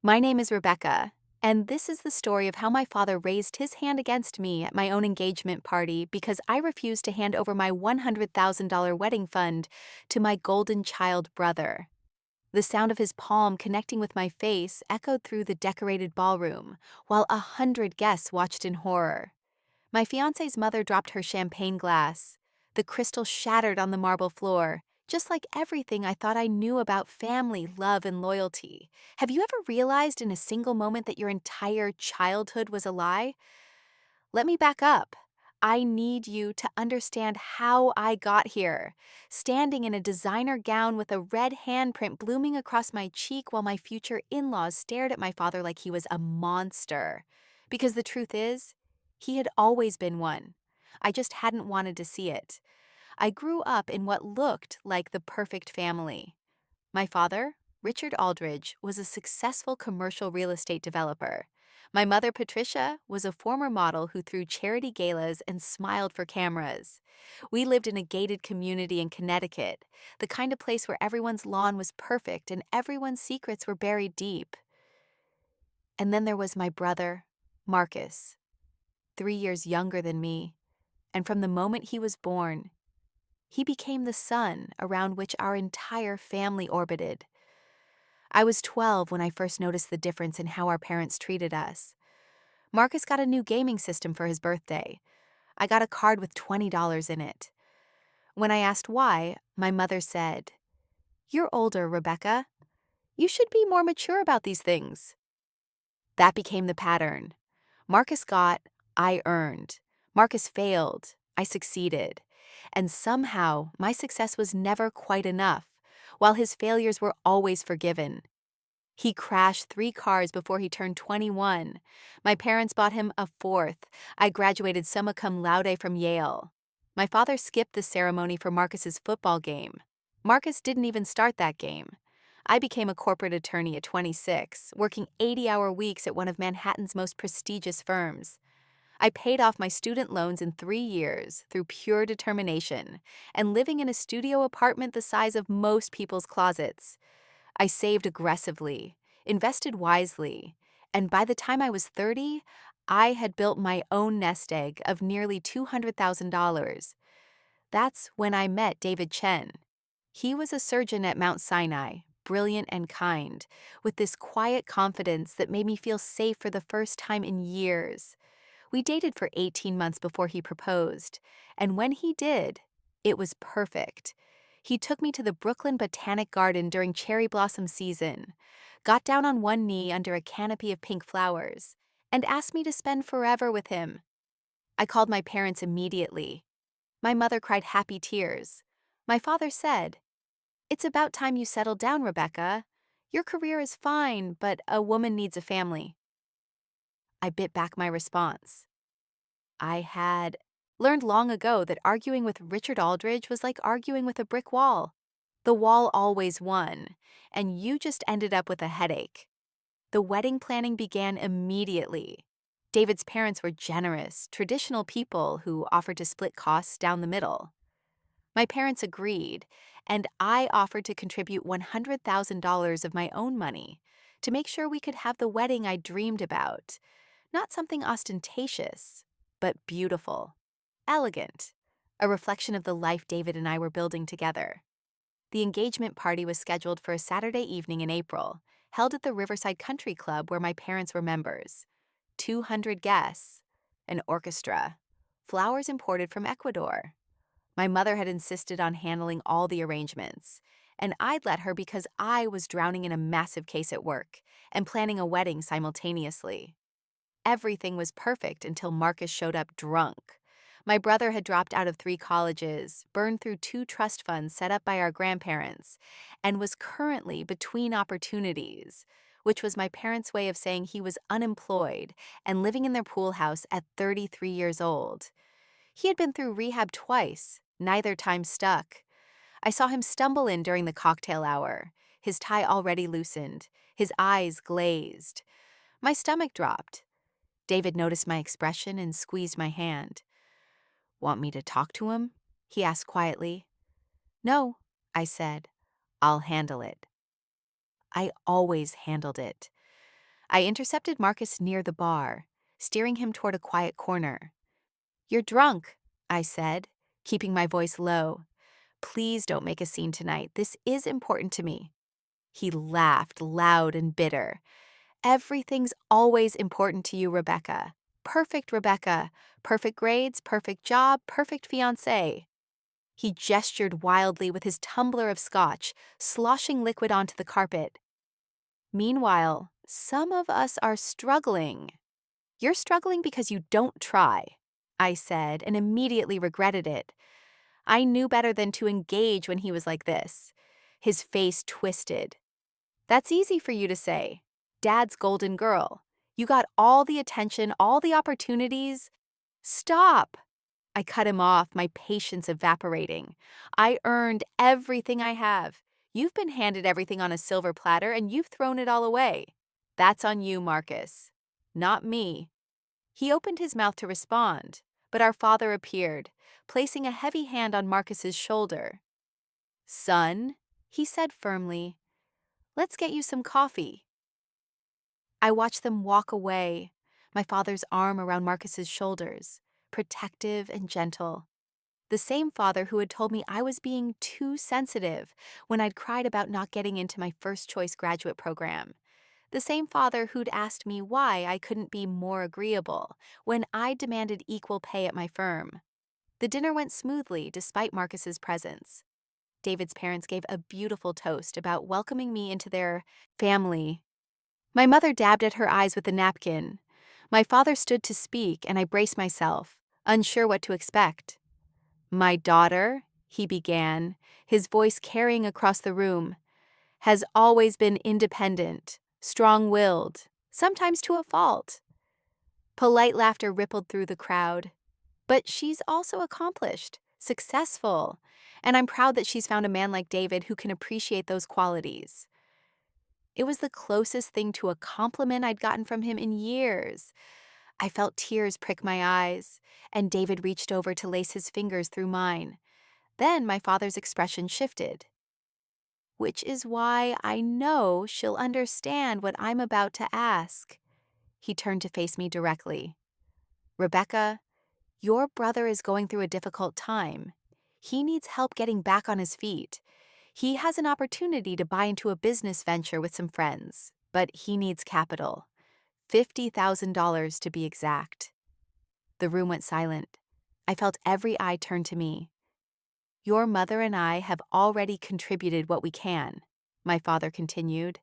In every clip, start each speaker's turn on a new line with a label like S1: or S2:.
S1: My name is Rebecca, and this is the story of how my father raised his hand against me at my own engagement party because I refused to hand over my $100,000 wedding fund to my golden child brother. The sound of his palm connecting with my face echoed through the decorated ballroom, while 100 guests watched in horror. My fiance's mother dropped her champagne glass. The crystal shattered on the marble floor, just like everything I thought I knew about family, love, and loyalty. Have you ever realized in a single moment that your entire childhood was a lie? Let me back up. I need you to understand how I got here. Standing in a designer gown with a red handprint blooming across my cheek while my future in laws stared at my father like he was a monster. Because the truth is, he had always been one. I just hadn't wanted to see it. I grew up in what looked like the perfect family. My father, Richard Aldridge, was a successful commercial real estate developer. My mother, Patricia, was a former model who threw charity galas and smiled for cameras. We lived in a gated community in Connecticut, the kind of place where everyone's lawn was perfect and everyone's secrets were buried deep. And then there was my brother, Marcus, 3 years younger than me, and from the moment he was born, he became the sun around which our entire family orbited. I was 12 when I first noticed the difference in how our parents treated us. Marcus got a new gaming system for his birthday. I got a card with $20 in it. When I asked why, my mother said, "You're older, Rebecca. You should be more mature about these things." That became the pattern. Marcus got, I earned. Marcus failed, I succeeded. And somehow, my success was never quite enough, while his failures were always forgiven. He crashed 3 cars before he turned 21. My parents bought him a fourth. I graduated summa cum laude from Yale. My father skipped the ceremony for Marcus's football game. Marcus didn't even start that game. I became a corporate attorney at 26, working 80-hour weeks at one of Manhattan's most prestigious firms. I paid off my student loans in 3 years through pure determination and living in a studio apartment the size of most people's closets. I saved aggressively, invested wisely, and by the time I was 30, I had built my own nest egg of nearly $200,000. That's when I met David Chen. He was a surgeon at Mount Sinai, brilliant and kind, with this quiet confidence that made me feel safe for the first time in years. We dated for 18 months before he proposed, and when he did, it was perfect. He took me to the Brooklyn Botanic Garden during cherry blossom season, got down on one knee under a canopy of pink flowers, and asked me to spend forever with him. I called my parents immediately. My mother cried happy tears. My father said, "It's about time you settled down, Rebecca. Your career is fine, but a woman needs a family." I bit back my response. I had learned long ago that arguing with Richard Aldridge was like arguing with a brick wall. The wall always won, and you just ended up with a headache. The wedding planning began immediately. David's parents were generous, traditional people who offered to split costs down the middle. My parents agreed, and I offered to contribute $100,000 of my own money to make sure we could have the wedding I dreamed about. Not something ostentatious, but beautiful, elegant, a reflection of the life David and I were building together. The engagement party was scheduled for a Saturday evening in April, held at the Riverside Country Club where my parents were members. 200 guests, an orchestra, flowers imported from Ecuador. My mother had insisted on handling all the arrangements, and I'd let her because I was drowning in a massive case at work and planning a wedding simultaneously. Everything was perfect until Marcus showed up drunk. My brother had dropped out of 3 colleges, burned through 2 trust funds set up by our grandparents, and was currently between opportunities, which was my parents' way of saying he was unemployed and living in their pool house at 33 years old. He had been through rehab twice, neither time stuck. I saw him stumble in during the cocktail hour, his tie already loosened, his eyes glazed. My stomach dropped. David noticed my expression and squeezed my hand. "Want me to talk to him?" he asked quietly. "No," I said. "I'll handle it." I always handled it. I intercepted Marcus near the bar, steering him toward a quiet corner. "You're drunk," I said, keeping my voice low. "Please don't make a scene tonight. This is important to me." He laughed, loud and bitter. "Everything's always important to you, Rebecca. Perfect Rebecca. Perfect grades, perfect job, perfect fiancé." He gestured wildly with his tumbler of scotch, sloshing liquid onto the carpet. "Meanwhile, some of us are struggling." "You're struggling because you don't try," I said, and immediately regretted it. I knew better than to engage when he was like this. His face twisted. "That's easy for you to say. Dad's golden girl. You got all the attention, all the opportunities." "Stop!" I cut him off, my patience evaporating. "I earned everything I have. You've been handed everything on a silver platter and you've thrown it all away. That's on you, Marcus. Not me." He opened his mouth to respond, but our father appeared, placing a heavy hand on Marcus's shoulder. "Son," he said firmly, "let's get you some coffee." I watched them walk away, my father's arm around Marcus's shoulders, protective and gentle. The same father who had told me I was being too sensitive when I'd cried about not getting into my first choice graduate program. The same father who'd asked me why I couldn't be more agreeable when I demanded equal pay at my firm. The dinner went smoothly despite Marcus's presence. David's parents gave a beautiful toast about welcoming me into their family. My mother dabbed at her eyes with a napkin. My father stood to speak, and I braced myself, unsure what to expect. "My daughter," he began, his voice carrying across the room, "has always been independent, strong-willed, sometimes to a fault." Polite laughter rippled through the crowd. "But she's also accomplished, successful, and I'm proud that she's found a man like David who can appreciate those qualities." It was the closest thing to a compliment I'd gotten from him in years. I felt tears prick my eyes, and David reached over to lace his fingers through mine. Then my father's expression shifted. "Which is why I know she'll understand what I'm about to ask." He turned to face me directly. "Rebecca, your brother is going through a difficult time. He needs help getting back on his feet. He has an opportunity to buy into a business venture with some friends, but he needs capital. $50,000 to be exact." The room went silent. I felt every eye turn to me. "Your mother and I have already contributed what we can," my father continued,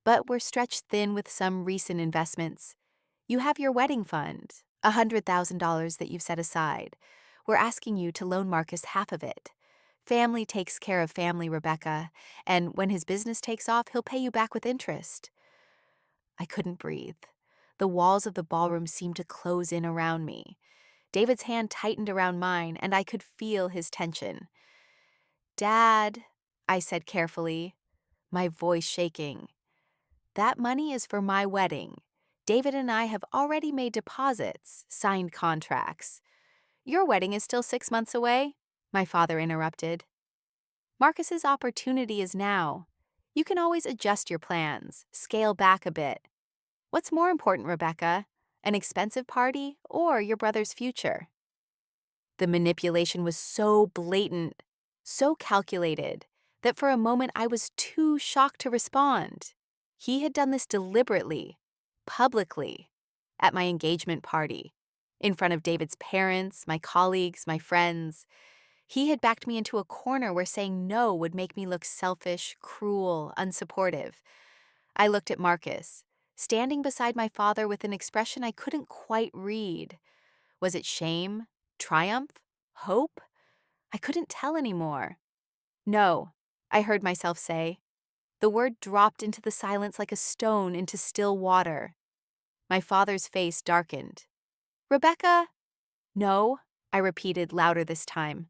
S1: "but we're stretched thin with some recent investments. You have your wedding fund, $100,000 that you've set aside. We're asking you to loan Marcus half of it. Family takes care of family, Rebecca, and when his business takes off, he'll pay you back with interest." I couldn't breathe. The walls of the ballroom seemed to close in around me. David's hand tightened around mine, and I could feel his tension. "Dad," I said carefully, my voice shaking, "that money is for my wedding. David and I have already made deposits, signed contracts." "Your wedding is still 6 months away," my father interrupted. "Marcus's opportunity is now. You can always adjust your plans, scale back a bit. What's more important, Rebecca? An expensive party or your brother's future?" The manipulation was so blatant, so calculated, that for a moment I was too shocked to respond. He had done this deliberately, publicly, at my engagement party, in front of David's parents, my colleagues, my friends. He had backed me into a corner where saying no would make me look selfish, cruel, unsupportive. I looked at Marcus, standing beside my father with an expression I couldn't quite read. Was it shame? Triumph? Hope? I couldn't tell anymore. "No," I heard myself say. The word dropped into the silence like a stone into still water. My father's face darkened. "Rebecca?" "No," I repeated louder this time.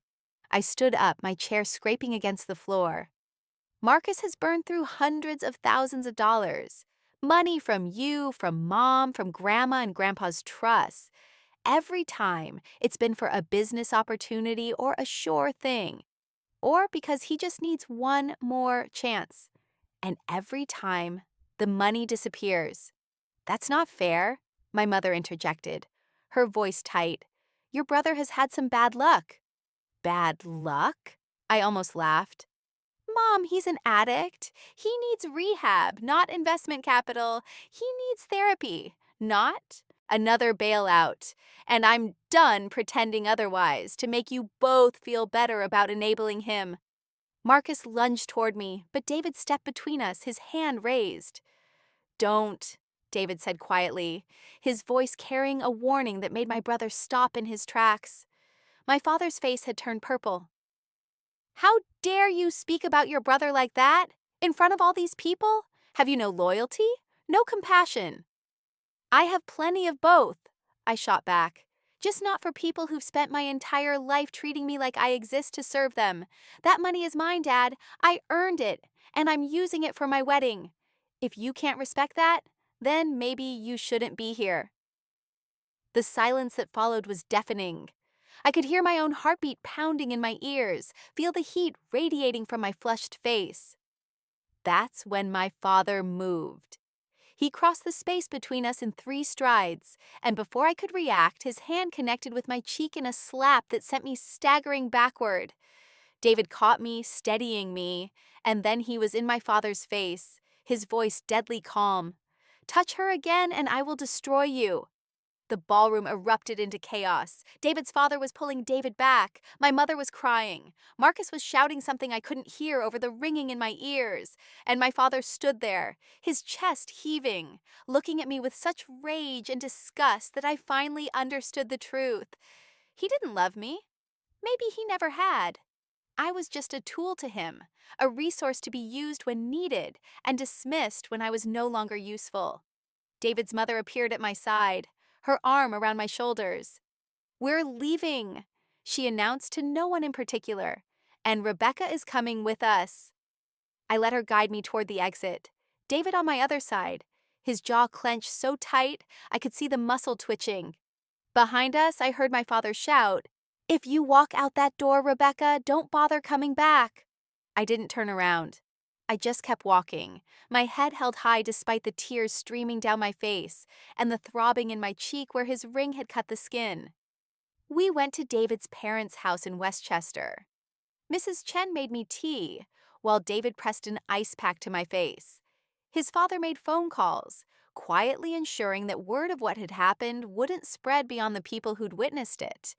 S1: I stood up, my chair scraping against the floor. "Marcus has burned through hundreds of thousands of dollars. Money from you, from Mom, from Grandma and Grandpa's trusts. Every time, it's been for a business opportunity or a sure thing, or because he just needs one more chance. And every time, the money disappears. That's not fair, my mother interjected, her voice tight. Your brother has had some bad luck. Bad luck? I almost laughed. Mom, he's an addict. He needs rehab, not investment capital. He needs therapy, not another bailout. And I'm done pretending otherwise to make you both feel better about enabling him. Marcus lunged toward me, but David stepped between us, his hand raised. Don't, David said quietly, his voice carrying a warning that made my brother stop in his tracks. My father's face had turned purple. How dare you speak about your brother like that? In front of all these people? Have you no loyalty? No compassion? I have plenty of both, I shot back. Just not for people who've spent my entire life treating me like I exist to serve them. That money is mine, Dad. I earned it, and I'm using it for my wedding. If you can't respect that, then maybe you shouldn't be here. The silence that followed was deafening. I could hear my own heartbeat pounding in my ears, feel the heat radiating from my flushed face. That's when my father moved. He crossed the space between us in 3 strides, and before I could react, his hand connected with my cheek in a slap that sent me staggering backward. David caught me, steadying me, and then he was in my father's face, his voice deadly calm. Touch her again and I will destroy you. The ballroom erupted into chaos. David's father was pulling David back. My mother was crying. Marcus was shouting something I couldn't hear over the ringing in my ears. And my father stood there, his chest heaving, looking at me with such rage and disgust that I finally understood the truth. He didn't love me. Maybe he never had. I was just a tool to him, a resource to be used when needed and dismissed when I was no longer useful. David's mother appeared at my side, her arm around my shoulders. We're leaving, she announced to no one in particular, and Rebecca is coming with us. I let her guide me toward the exit. David on my other side, his jaw clenched so tight I could see the muscle twitching. Behind us, I heard my father shout, "If you walk out that door, Rebecca, don't bother coming back." I didn't turn around. I just kept walking, my head held high despite the tears streaming down my face and the throbbing in my cheek where his ring had cut the skin. We went to David's parents' house in Westchester. Mrs. Chen made me tea, while David pressed an ice pack to my face. His father made phone calls, quietly ensuring that word of what had happened wouldn't spread beyond the people who'd witnessed it.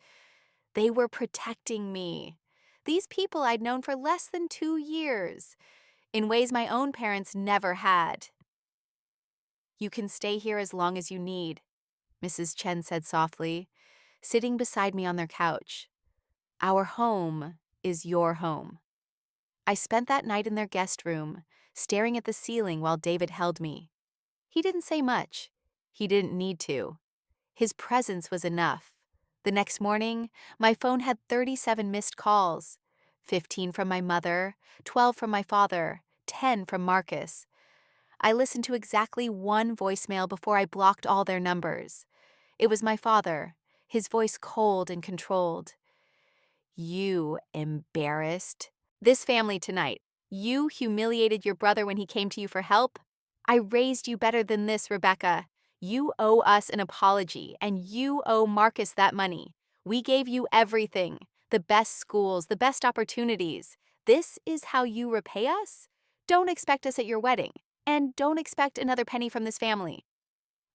S1: They were protecting me. These people I'd known for less than 2 years, in ways my own parents never had. You can stay here as long as you need, Mrs. Chen said softly, sitting beside me on their couch. Our home is your home. I spent that night in their guest room, staring at the ceiling while David held me. He didn't say much. He didn't need to. His presence was enough. The next morning, my phone had 37 missed calls, 15 from my mother, 12 from my father, 10 from Marcus. I listened to exactly one voicemail before I blocked all their numbers. It was my father, his voice cold and controlled. You embarrassed this family tonight. You humiliated your brother when he came to you for help. I raised you better than this, Rebecca. You owe us an apology, and you owe Marcus that money. We gave you everything, the best schools, the best opportunities. This is how you repay us? Don't expect us at your wedding, and don't expect another penny from this family.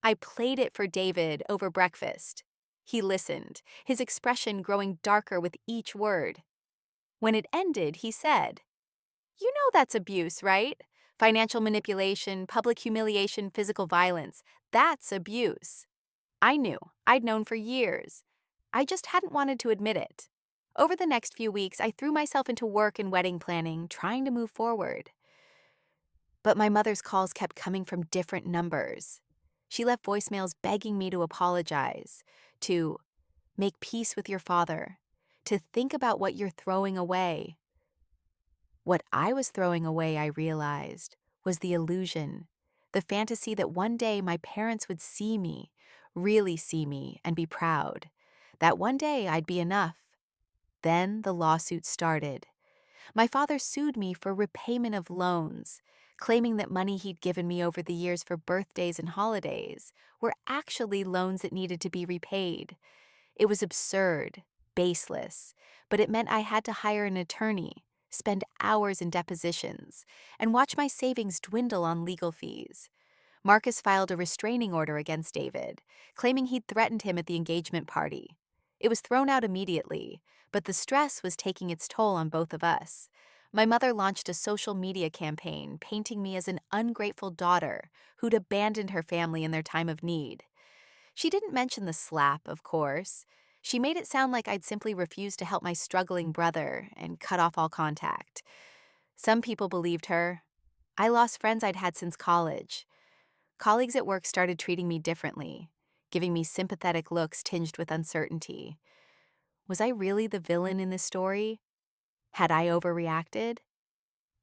S1: I played it for David over breakfast. He listened, his expression growing darker with each word. When it ended, he said, "You know that's abuse, right? Financial manipulation, public humiliation, physical violence. That's abuse." I knew. I'd known for years. I just hadn't wanted to admit it. Over the next few weeks, I threw myself into work and wedding planning, trying to move forward. But my mother's calls kept coming from different numbers. She left voicemails begging me to apologize, to make peace with your father, to think about what you're throwing away. What I was throwing away, I realized, was the illusion, the fantasy that one day my parents would see me, really see me, and be proud. That one day I'd be enough. Then the lawsuit started. My father sued me for repayment of loans, claiming that money he'd given me over the years for birthdays and holidays were actually loans that needed to be repaid. It was absurd, baseless, but it meant I had to hire an attorney, spend hours in depositions, and watch my savings dwindle on legal fees. Marcus filed a restraining order against David, claiming he'd threatened him at the engagement party. It was thrown out immediately, but the stress was taking its toll on both of us. My mother launched a social media campaign painting me as an ungrateful daughter who'd abandoned her family in their time of need. She didn't mention the slap, of course. She made it sound like I'd simply refused to help my struggling brother and cut off all contact. Some people believed her. I lost friends I'd had since college. Colleagues at work started treating me differently, giving me sympathetic looks tinged with uncertainty. Was I really the villain in this story? Had I overreacted?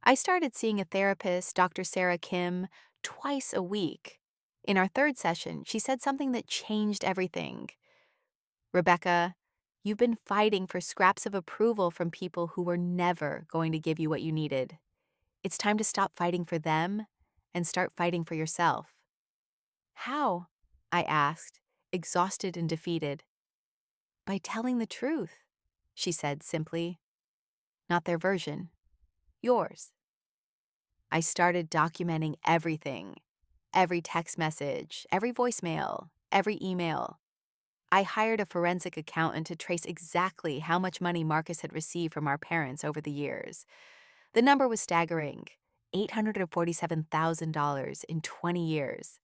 S1: I started seeing a therapist, Dr. Sarah Kim, twice a week. In our third session, she said something that changed everything. Rebecca, you've been fighting for scraps of approval from people who were never going to give you what you needed. It's time to stop fighting for them and start fighting for yourself. How? I asked, exhausted and defeated. By telling the truth, she said simply. Not their version, yours. I started documenting everything, every text message, every voicemail, every email. I hired a forensic accountant to trace exactly how much money Marcus had received from our parents over the years. The number was staggering, $847,000 in 20 years.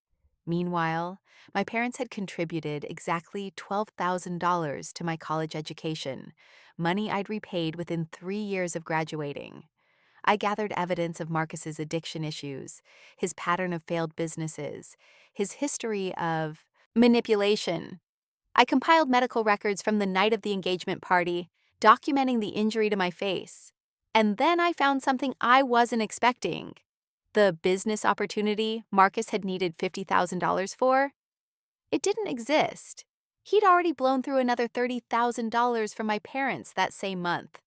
S1: Meanwhile, my parents had contributed exactly $12,000 to my college education, money I'd repaid within 3 years of graduating. I gathered evidence of Marcus's addiction issues, his pattern of failed businesses, his history of manipulation. I compiled medical records from the night of the engagement party, documenting the injury to my face. And then I found something I wasn't expecting. The business opportunity Marcus had needed $50,000 for, it didn't exist. He'd already blown through another $30,000 from my parents that same month.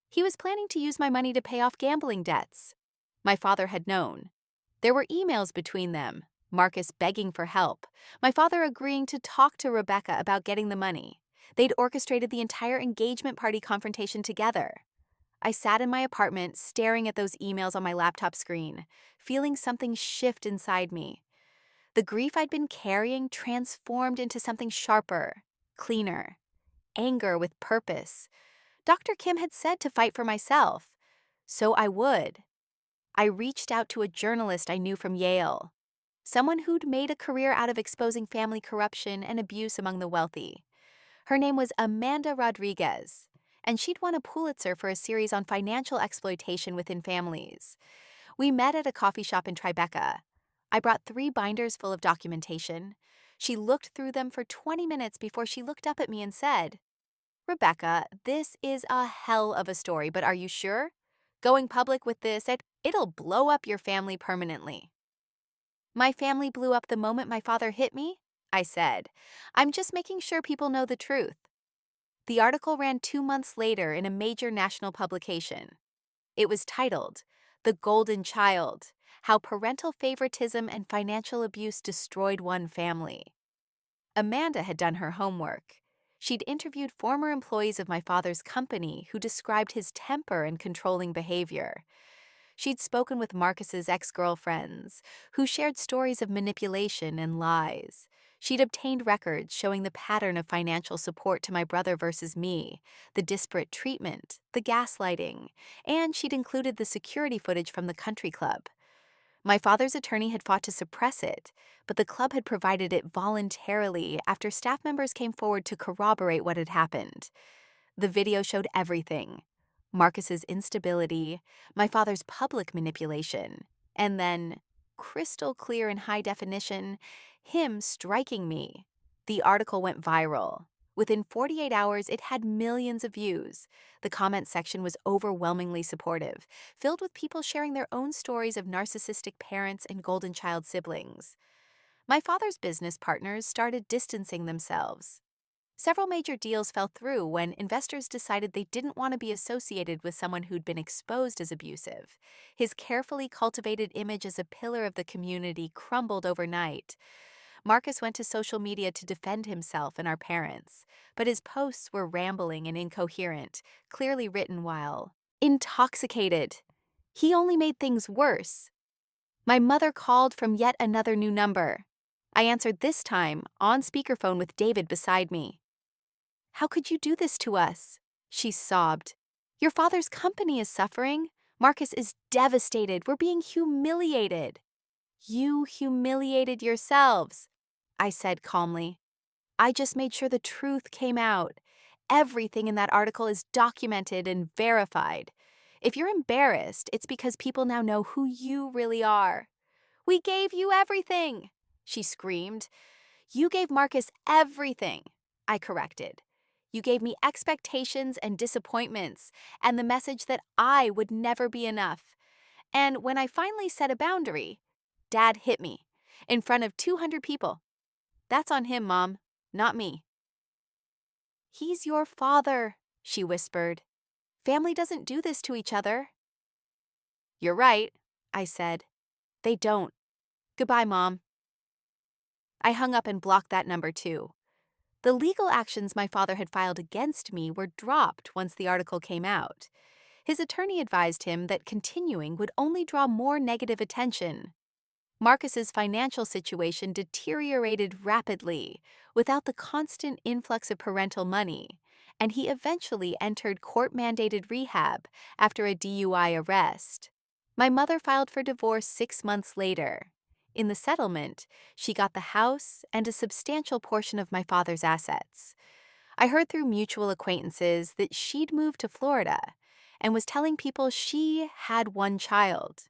S1: He was planning to use my money to pay off gambling debts. My father had known. There were emails between them, Marcus begging for help, my father agreeing to talk to Rebecca about getting the money. They'd orchestrated the entire engagement party confrontation together. I sat in my apartment, staring at those emails on my laptop screen, feeling something shift inside me. The grief I'd been carrying transformed into something sharper, cleaner, anger with purpose. Dr. Kim had said to fight for myself, so I would. I reached out to a journalist I knew from Yale, someone who'd made a career out of exposing family corruption and abuse among the wealthy. Her name was Amanda Rodriguez, and she'd won a Pulitzer for a series on financial exploitation within families. We met at a coffee shop in Tribeca. I brought 3 binders full of documentation. She looked through them for 20 minutes before she looked up at me and said, Rebecca, this is a hell of a story, but are you sure? Going public with this, it'll blow up your family permanently. My family blew up the moment my father hit me? I said. I'm just making sure people know the truth. The article ran 2 months later in a major national publication. It was titled, The Golden Child, How Parental Favoritism and Financial Abuse Destroyed One Family. Amanda had done her homework. She'd interviewed former employees of my father's company who described his temper and controlling behavior. She'd spoken with Marcus's ex-girlfriends, who shared stories of manipulation and lies. She'd obtained records showing the pattern of financial support to my brother versus me, the disparate treatment, the gaslighting, and she'd included the security footage from the country club. My father's attorney had fought to suppress it, but the club had provided it voluntarily after staff members came forward to corroborate what had happened. The video showed everything: Marcus's instability, my father's public manipulation, and then, crystal clear in high definition, him striking me. The article went viral. Within 48 hours, it had millions of views. The comment section was overwhelmingly supportive, filled with people sharing their own stories of narcissistic parents and golden child siblings. My father's business partners started distancing themselves. Several major deals fell through when investors decided they didn't want to be associated with someone who'd been exposed as abusive. His carefully cultivated image as a pillar of the community crumbled overnight. Marcus went to social media to defend himself and our parents, but his posts were rambling and incoherent, clearly written while intoxicated. He only made things worse. My mother called from yet another new number. I answered this time on speakerphone with David beside me. "How could you do this to us?" She sobbed. "Your father's company is suffering. Marcus is devastated. We're being humiliated." "You humiliated yourselves," I said calmly. "I just made sure the truth came out. Everything in that article is documented and verified. If you're embarrassed, it's because people now know who you really are." "We gave you everything," she screamed. "You gave Marcus everything," I corrected. "You gave me expectations and disappointments, and the message that I would never be enough. And when I finally set a boundary, Dad hit me in front of 200 people. That's on him, Mom, not me." "He's your father," she whispered. "Family doesn't do this to each other." "You're right," I said. "They don't. Goodbye, Mom." I hung up and blocked that number too. The legal actions my father had filed against me were dropped once the article came out. His attorney advised him that continuing would only draw more negative attention. Marcus's financial situation deteriorated rapidly without the constant influx of parental money, and he eventually entered court-mandated rehab after a DUI arrest. My mother filed for divorce 6 months later. In the settlement, she got the house and a substantial portion of my father's assets. I heard through mutual acquaintances that she'd moved to Florida and was telling people she had one child.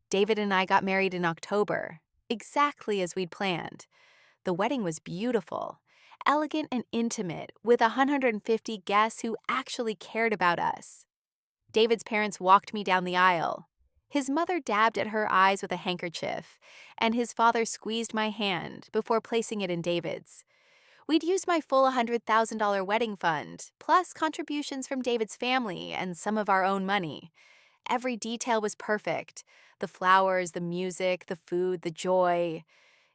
S1: David and I got married in October, exactly as we'd planned. The wedding was beautiful, elegant and intimate, with 150 guests who actually cared about us. David's parents walked me down the aisle. His mother dabbed at her eyes with a handkerchief, and his father squeezed my hand before placing it in David's. We'd used my full $100,000 wedding fund, plus contributions from David's family and some of our own money. Every detail was perfect. The flowers, the music, the food, the joy.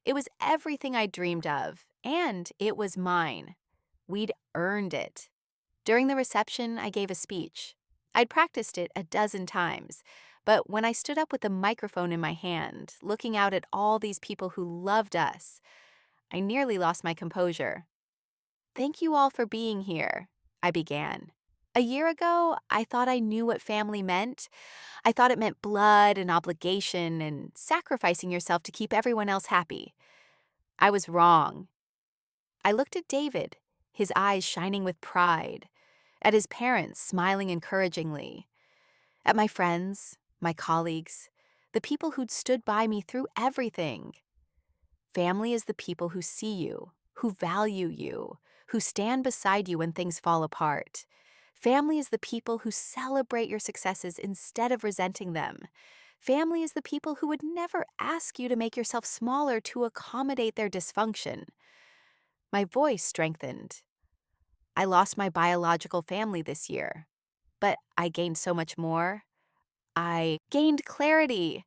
S1: It was everything I dreamed of, and it was mine. We'd earned it. During the reception, I gave a speech. I'd practiced it a dozen times, but when I stood up with the microphone in my hand, looking out at all these people who loved us, I nearly lost my composure. "Thank you all for being here," I began. "A year ago, I thought I knew what family meant. I thought it meant blood and obligation and sacrificing yourself to keep everyone else happy. I was wrong." I looked at David, his eyes shining with pride, at his parents smiling encouragingly, at my friends, my colleagues, the people who'd stood by me through everything. Family is the people who see you, who value you, who stand beside you when things fall apart. Family is the people who celebrate your successes instead of resenting them. Family is the people who would never ask you to make yourself smaller to accommodate their dysfunction. My voice strengthened. I lost my biological family this year, but I gained so much more. I gained clarity.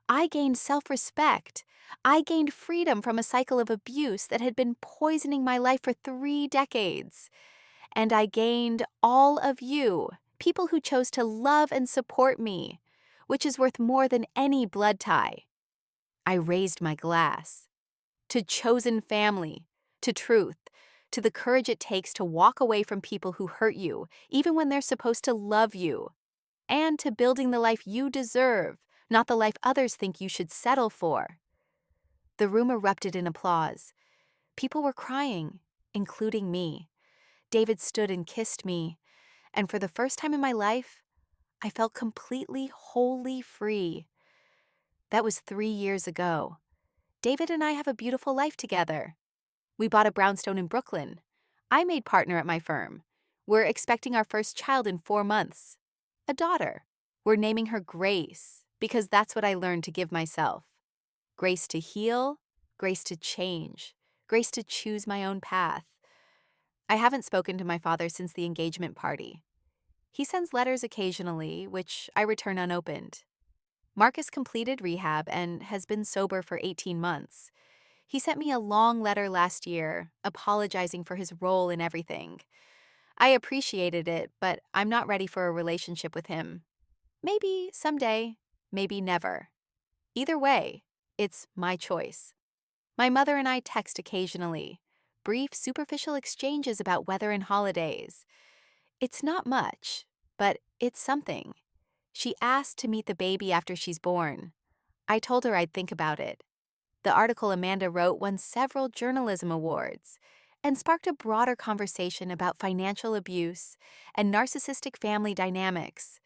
S1: I gained self-respect. I gained freedom from a cycle of abuse that had been poisoning my life for 3 decades. And I gained all of you, people who chose to love and support me, which is worth more than any blood tie. I raised my glass. To chosen family, to truth, to the courage it takes to walk away from people who hurt you, even when they're supposed to love you, and to building the life you deserve, not the life others think you should settle for. The room erupted in applause. People were crying, including me. David stood and kissed me, and for the first time in my life, I felt completely, wholly free. That was 3 years ago. David and I have a beautiful life together. We bought a brownstone in Brooklyn. I made partner at my firm. We're expecting our first child in 4 months. A daughter. We're naming her Grace, because that's what I learned to give myself. Grace to heal, grace to change, grace to choose my own path. I haven't spoken to my father since the engagement party. He sends letters occasionally, which I return unopened. Marcus completed rehab and has been sober for 18 months. He sent me a long letter last year, apologizing for his role in everything. I appreciated it, but I'm not ready for a relationship with him. Maybe someday, maybe never. Either way, it's my choice. My mother and I text occasionally, brief, superficial exchanges about weather and holidays. It's not much, but it's something. She asked to meet the baby after she's born. I told her I'd think about it. The article Amanda wrote won several journalism awards and sparked a broader conversation about financial abuse and narcissistic family dynamics.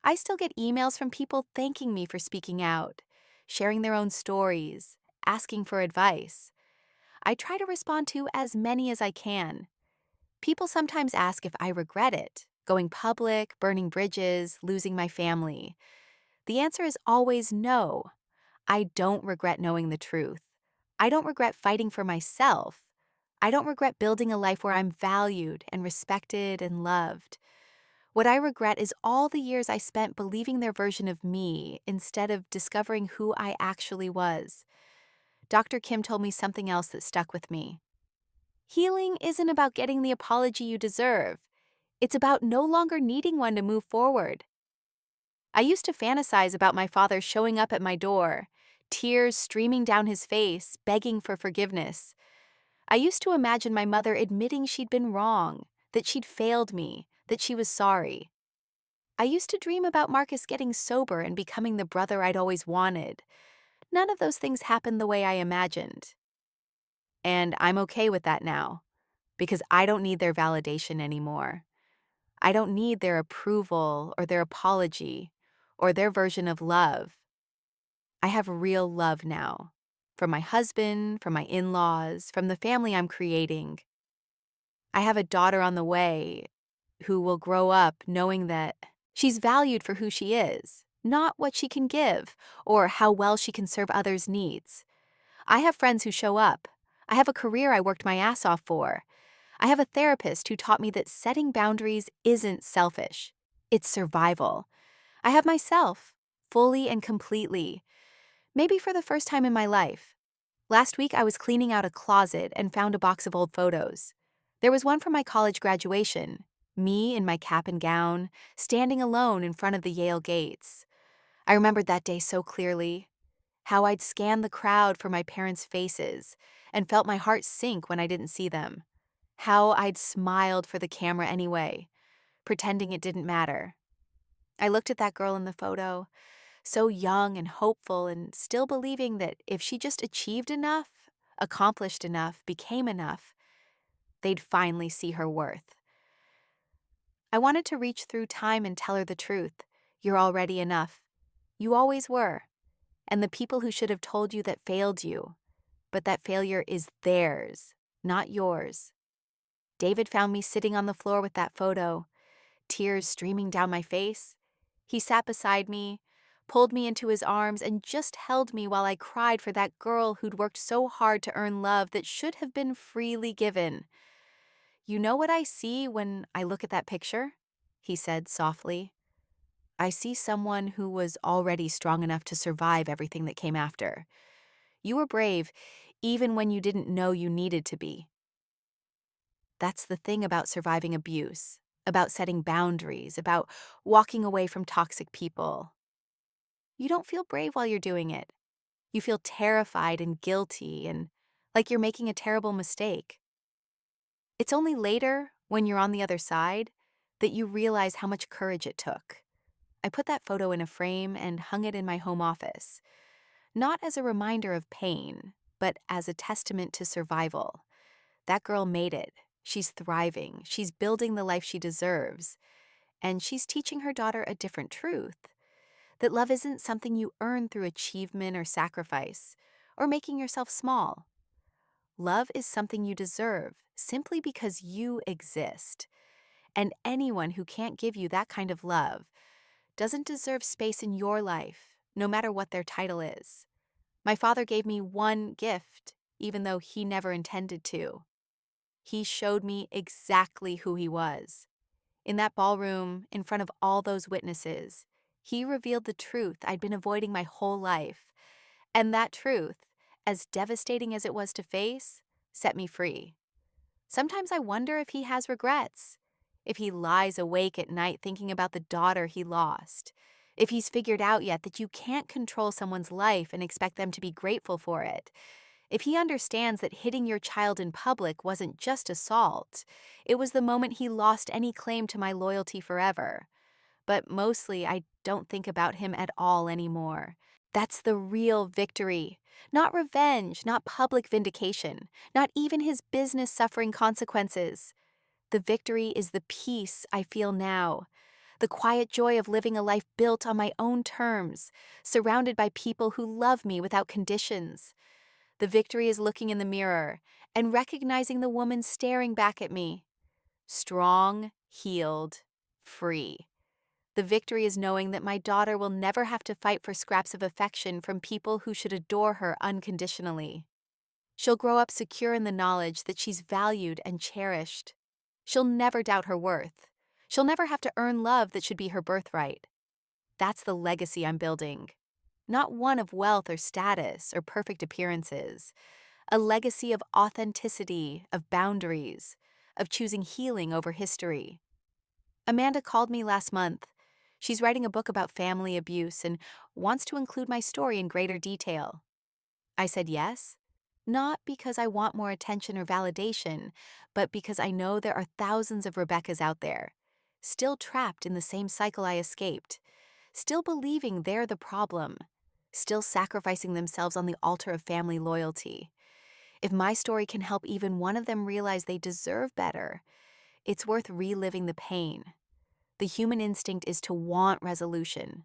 S1: I still get emails from people thanking me for speaking out, sharing their own stories, asking for advice. I try to respond to as many as I can. People sometimes ask if I regret it, going public, burning bridges, losing my family. The answer is always no. I don't regret knowing the truth. I don't regret fighting for myself. I don't regret building a life where I'm valued and respected and loved. What I regret is all the years I spent believing their version of me instead of discovering who I actually was. Dr. Kim told me something else that stuck with me. Healing isn't about getting the apology you deserve. It's about no longer needing one to move forward. I used to fantasize about my father showing up at my door, tears streaming down his face, begging for forgiveness. I used to imagine my mother admitting she'd been wrong, that she'd failed me, that she was sorry. I used to dream about Marcus getting sober and becoming the brother I'd always wanted. None of those things happened the way I imagined. And I'm okay with that now, because I don't need their validation anymore. I don't need their approval or their apology or their version of love. I have real love now. From my husband, from my in-laws, from the family I'm creating. I have a daughter on the way who will grow up knowing that she's valued for who she is, not what she can give or how well she can serve others' needs. I have friends who show up. I have a career I worked my ass off for. I have a therapist who taught me that setting boundaries isn't selfish. It's survival. I have myself, fully and completely. Maybe for the first time in my life. Last week I was cleaning out a closet and found a box of old photos. There was one from my college graduation, me in my cap and gown, standing alone in front of the Yale gates. I remembered that day so clearly. How I'd scanned the crowd for my parents' faces and felt my heart sink when I didn't see them. How I'd smiled for the camera anyway, pretending it didn't matter. I looked at that girl in the photo, so young and hopeful and still believing that if she just achieved enough, accomplished enough, became enough, they'd finally see her worth. I wanted to reach through time and tell her the truth. You're already enough. You always were. And the people who should have told you that failed you, but that failure is theirs, not yours. David found me sitting on the floor with that photo, tears streaming down my face. He sat beside me, pulled me into his arms, and just held me while I cried for that girl who'd worked so hard to earn love that should have been freely given. You know what I see when I look at that picture? He said softly. I see someone who was already strong enough to survive everything that came after. You were brave, even when you didn't know you needed to be. That's the thing about surviving abuse, about setting boundaries, about walking away from toxic people. You don't feel brave while you're doing it. You feel terrified and guilty and like you're making a terrible mistake. It's only later, when you're on the other side, that you realize how much courage it took. I put that photo in a frame and hung it in my home office, not as a reminder of pain, but as a testament to survival. That girl made it. She's thriving. She's building the life she deserves. And she's teaching her daughter a different truth, that love isn't something you earn through achievement or sacrifice, or making yourself small. Love is something you deserve simply because you exist. And anyone who can't give you that kind of love doesn't deserve space in your life, no matter what their title is. My father gave me one gift, even though he never intended to. He showed me exactly who he was. In that ballroom, in front of all those witnesses, he revealed the truth I'd been avoiding my whole life. And that truth, as devastating as it was to face, set me free. Sometimes I wonder if he has regrets, if he lies awake at night thinking about the daughter he lost, if he's figured out yet that you can't control someone's life and expect them to be grateful for it, if he understands that hitting your child in public wasn't just assault, it was the moment he lost any claim to my loyalty forever. But mostly, I don't think about him at all anymore. That's the real victory. Not revenge, not public vindication, not even his business suffering consequences. The victory is the peace I feel now, the quiet joy of living a life built on my own terms, surrounded by people who love me without conditions. The victory is looking in the mirror and recognizing the woman staring back at me. Strong, healed, free. The victory is knowing that my daughter will never have to fight for scraps of affection from people who should adore her unconditionally. She'll grow up secure in the knowledge that she's valued and cherished. She'll never doubt her worth. She'll never have to earn love that should be her birthright. That's the legacy I'm building. Not one of wealth or status or perfect appearances. A legacy of authenticity, of boundaries, of choosing healing over history. Amanda called me last month. She's writing a book about family abuse and wants to include my story in greater detail. I said yes, not because I want more attention or validation, but because I know there are thousands of Rebeccas out there, still trapped in the same cycle I escaped, still believing they're the problem, still sacrificing themselves on the altar of family loyalty. If my story can help even one of them realize they deserve better, it's worth reliving the pain. The human instinct is to want resolution,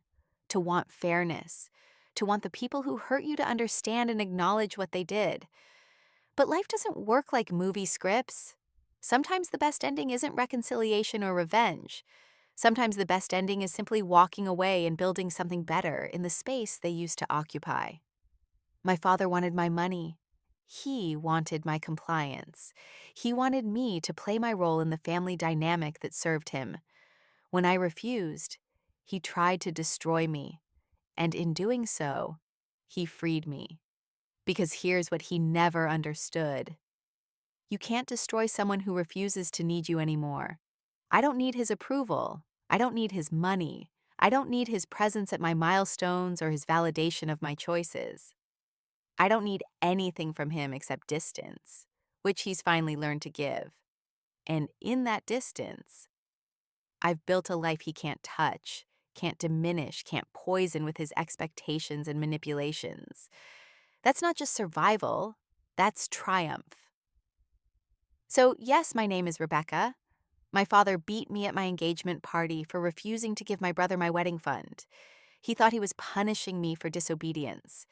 S1: to want fairness, to want the people who hurt you to understand and acknowledge what they did. But life doesn't work like movie scripts. Sometimes the best ending isn't reconciliation or revenge. Sometimes the best ending is simply walking away and building something better in the space they used to occupy. My father wanted my money. He wanted my compliance. He wanted me to play my role in the family dynamic that served him. When I refused, he tried to destroy me, and in doing so, he freed me. Because here's what he never understood. You can't destroy someone who refuses to need you anymore. I don't need his approval. I don't need his money. I don't need his presence at my milestones or his validation of my choices. I don't need anything from him except distance, which he's finally learned to give. And in that distance, I've built a life he can't touch, can't diminish, can't poison with his expectations and manipulations. That's not just survival, that's triumph. So, yes, my name is Rebecca. My father beat me at my engagement party for refusing to give my brother my wedding fund. He thought he was punishing me for disobedience.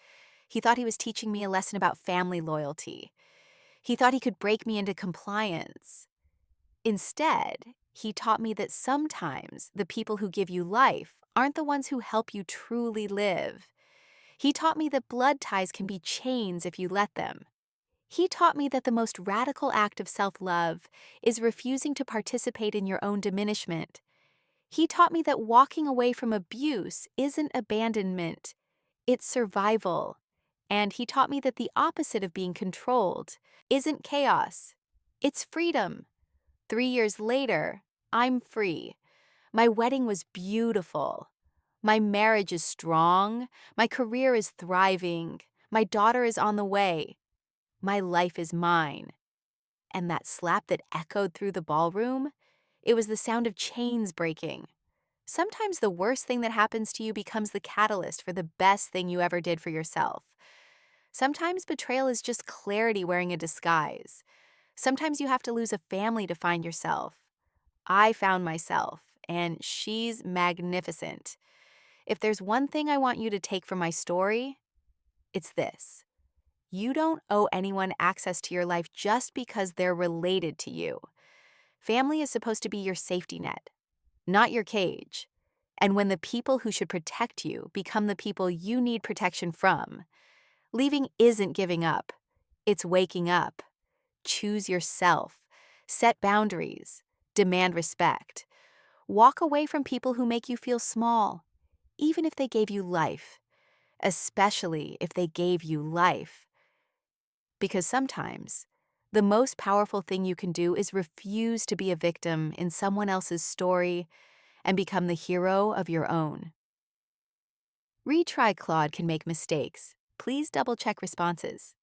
S1: He thought he was teaching me a lesson about family loyalty. He thought he could break me into compliance. Instead, he taught me that sometimes the people who give you life aren't the ones who help you truly live. He taught me that blood ties can be chains if you let them. He taught me that the most radical act of self-love is refusing to participate in your own diminishment. He taught me that walking away from abuse isn't abandonment, it's survival. And he taught me that the opposite of being controlled isn't chaos, it's freedom. 3 years later, I'm free. My wedding was beautiful. My marriage is strong. My career is thriving. My daughter is on the way. My life is mine. And that slap that echoed through the ballroom, it was the sound of chains breaking. Sometimes the worst thing that happens to you becomes the catalyst for the best thing you ever did for yourself. Sometimes betrayal is just clarity wearing a disguise. Sometimes you have to lose a family to find yourself. I found myself, and she's magnificent. If there's one thing I want you to take from my story, it's this. You don't owe anyone access to your life just because they're related to you. Family is supposed to be your safety net, not your cage. And when the people who should protect you become the people you need protection from, leaving isn't giving up. It's waking up. Choose yourself. Set boundaries. Demand respect. Walk away from people who make you feel small, even if they gave you life, especially if they gave you life. Because sometimes, the most powerful thing you can do is refuse to be a victim in someone else's story and become the hero of your own. Retry Claude can make mistakes. Please double check responses.